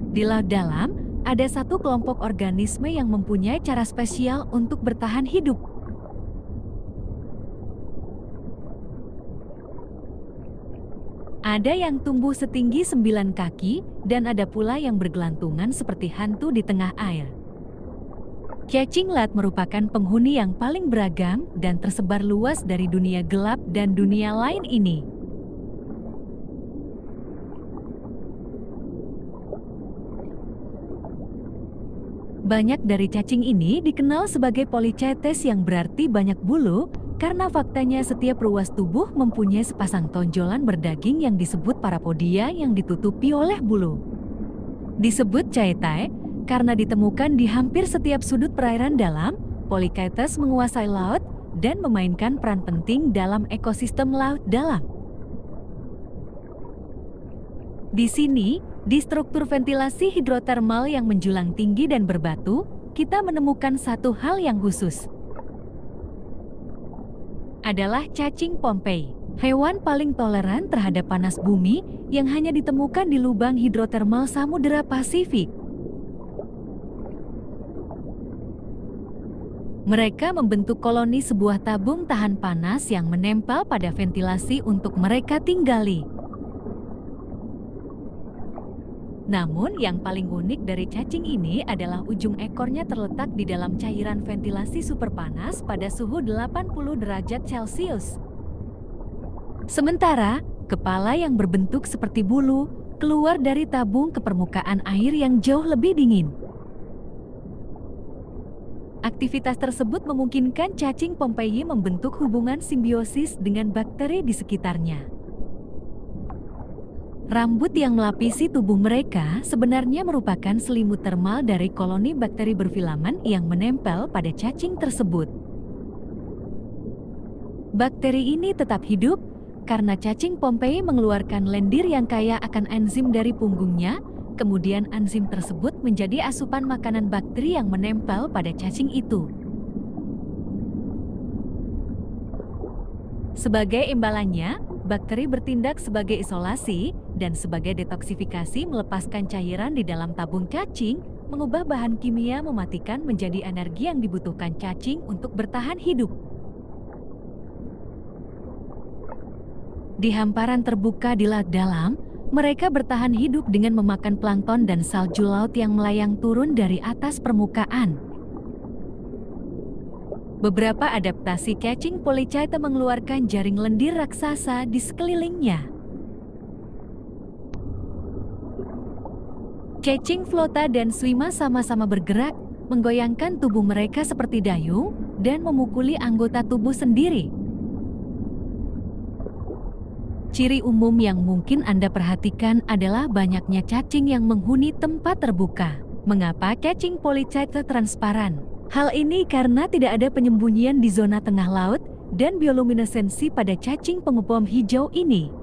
Di laut dalam, ada satu kelompok organisme yang mempunyai cara spesial untuk bertahan hidup. Ada yang tumbuh setinggi 9 kaki, dan ada pula yang bergelantungan seperti hantu di tengah air. Cacing laut merupakan penghuni yang paling beragam dan tersebar luas dari dunia gelap dan dunia lain ini. Banyak dari cacing ini dikenal sebagai polychaetes yang berarti banyak bulu, karena faktanya setiap ruas tubuh mempunyai sepasang tonjolan berdaging yang disebut parapodia yang ditutupi oleh bulu. Disebut chaetae, karena ditemukan di hampir setiap sudut perairan dalam, polychaetes menguasai laut dan memainkan peran penting dalam ekosistem laut dalam. Di sini, di struktur ventilasi hidrotermal yang menjulang tinggi dan berbatu, kita menemukan satu hal yang khusus. Adalah cacing Pompei, hewan paling toleran terhadap panas bumi yang hanya ditemukan di lubang hidrotermal Samudera Pasifik. Mereka membentuk koloni sebuah tabung tahan panas yang menempel pada ventilasi untuk mereka tinggali. Namun yang paling unik dari cacing ini adalah ujung ekornya terletak di dalam cairan ventilasi superpanas pada suhu 80 derajat Celcius. Sementara, kepala yang berbentuk seperti bulu keluar dari tabung ke permukaan air yang jauh lebih dingin. Aktivitas tersebut memungkinkan cacing Pompeii membentuk hubungan simbiosis dengan bakteri di sekitarnya. Rambut yang melapisi tubuh mereka sebenarnya merupakan selimut termal dari koloni bakteri berfilamen yang menempel pada cacing tersebut. Bakteri ini tetap hidup karena cacing Pompeii mengeluarkan lendir yang kaya akan enzim dari punggungnya, kemudian enzim tersebut menjadi asupan makanan bakteri yang menempel pada cacing itu. Sebagai imbalannya, bakteri bertindak sebagai isolasi dan sebagai detoksifikasi melepaskan cairan di dalam tabung cacing, mengubah bahan kimia mematikan menjadi energi yang dibutuhkan cacing untuk bertahan hidup. Di hamparan terbuka di laut dalam, mereka bertahan hidup dengan memakan plankton dan salju laut yang melayang turun dari atas permukaan. Beberapa adaptasi cacing polychaeta mengeluarkan jaring lendir raksasa di sekelilingnya. Cacing Flota dan Swima sama-sama bergerak, menggoyangkan tubuh mereka seperti dayung, dan memukuli anggota tubuh sendiri. Ciri umum yang mungkin Anda perhatikan adalah banyaknya cacing yang menghuni tempat terbuka. Mengapa cacing polychaeta transparan? Hal ini karena tidak ada penyembunyian di zona tengah laut dan bioluminesensi pada cacing pengepom hijau ini.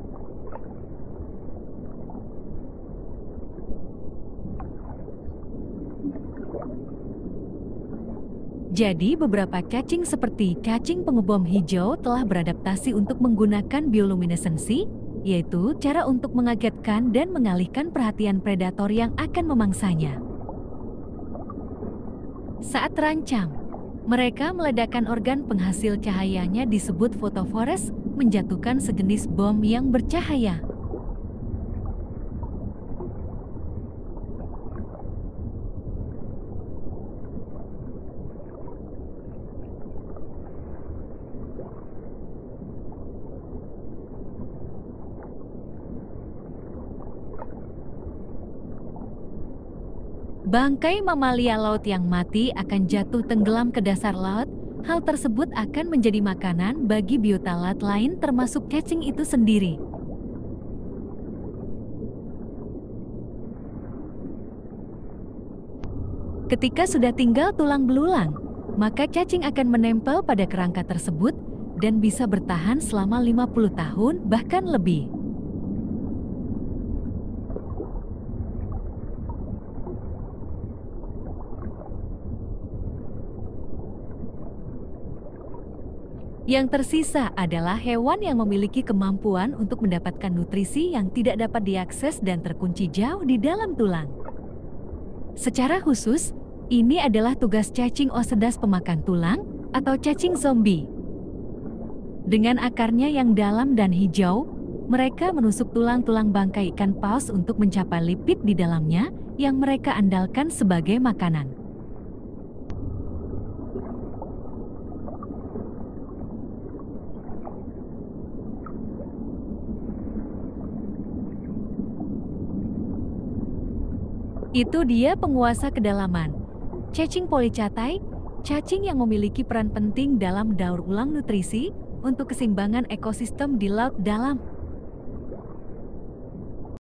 Jadi beberapa cacing seperti cacing pengebom hijau telah beradaptasi untuk menggunakan bioluminesensi, yaitu cara untuk mengagetkan dan mengalihkan perhatian predator yang akan memangsanya. Saat terancam, mereka meledakkan organ penghasil cahayanya disebut fotofores, menjatuhkan sejenis bom yang bercahaya. Bangkai mamalia laut yang mati akan jatuh tenggelam ke dasar laut. Hal tersebut akan menjadi makanan bagi biota laut lain termasuk cacing itu sendiri. Ketika sudah tinggal tulang belulang, maka cacing akan menempel pada kerangka tersebut dan bisa bertahan selama 50 tahun bahkan lebih. Yang tersisa adalah hewan yang memiliki kemampuan untuk mendapatkan nutrisi yang tidak dapat diakses dan terkunci jauh di dalam tulang. Secara khusus, ini adalah tugas cacing osedas pemakan tulang atau cacing zombie. Dengan akarnya yang dalam dan hijau, mereka menusuk tulang-tulang bangkai ikan paus untuk mencapai lipid di dalamnya yang mereka andalkan sebagai makanan. Itu dia penguasa kedalaman. Cacing polychaetae, cacing yang memiliki peran penting dalam daur ulang nutrisi untuk keseimbangan ekosistem di laut dalam.